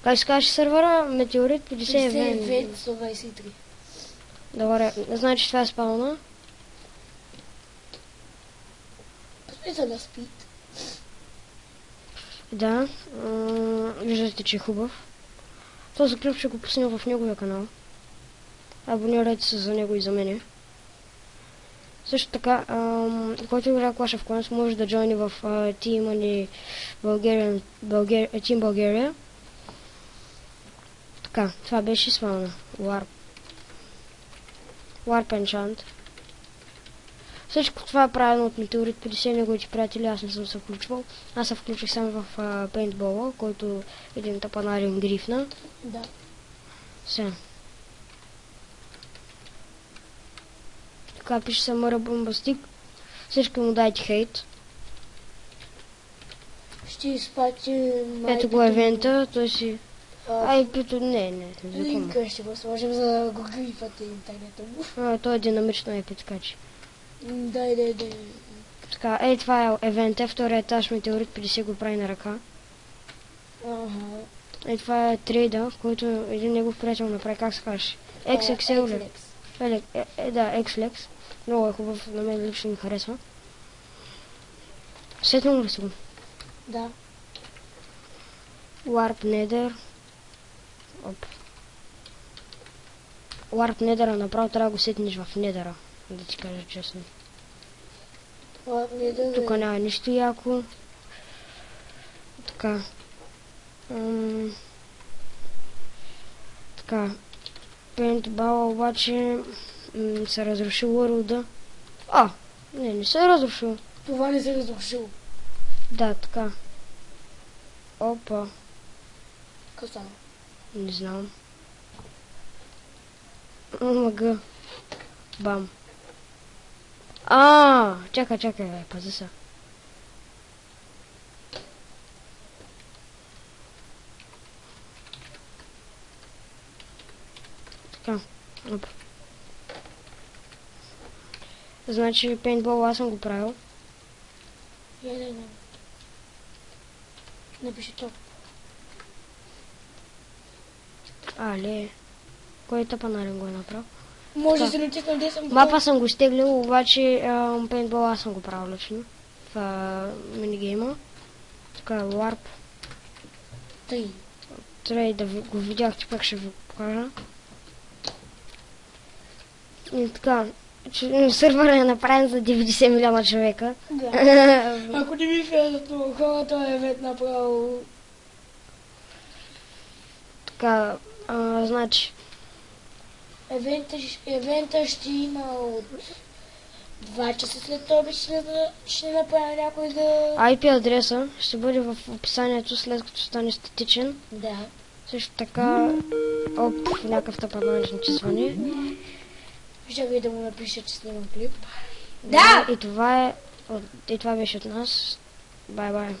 Как се казваш сервера? Метеорит 50 59 123. Добре, значи това е спауна. Смисъл на спид. Да, виждате, че е хубав. Този клип ще го пусна в неговия канал. Абонирайте се за него и за мене. Също така, който играе Clash of Clans може да джойни в Team или Team България. Така, това беше спауна. Warp Enchant. Всичко това е правено от Метеорит 50, неговите приятели, аз не съм се включвал. Аз се включих само в Paintball, който един тапанарин грифна. Да. Сега. Така пише се Мъра Бомбастик. Всички му дайте хейт. Ще изпати Ето го евента, той си... IP-то не. Линка ще го сложим, за да го грифате интернета му. Той е динамично IP, така че. Дай. Така, това е евента, втория етаж Метеорит 50 го прави на ръка. Това е трейда, който един негов приятел направи, как се казваш? XXL. Да, XLEX. Много е хубав, на мен лично ми харесва. Сетнал ли си го? Да. Warp Nether. Warp Nether направо трябва да го сетнеш в Недъра, да ти кажа честно. Тук няма нищо яко. Така. Така. Paintball обаче се разрушил World-а. Не се е разрушил. Това не се е разрушил. Да, така. Опа. Какво стана? Не знам. Омага. Бам. Чакай, пази се. Така. Оп. Значи Paintball аз съм го правил. Не. Напиши топ. Кой тъпанарин го е направил? Може да се натисна 10 Мапа съм го стеглил, обаче Paintball аз съм го правил лично. Това минигейма. Така, Warp. Трябва да го видяхте, пак ще ви покажа. И така, сервера е направен за 90 милиона човека. Да. Ако не ви харесат много хората, евент направо. Така, значи. Евента ще има от 2 часа след обед, ще направя някой да... IP адреса ще бъде в описанието, след като стане статичен. Да. Също така, някакъв тъпанарин ще звъни. Ще ви да му напиша, че снимам клип. Да! И това беше от нас. Бай-бай.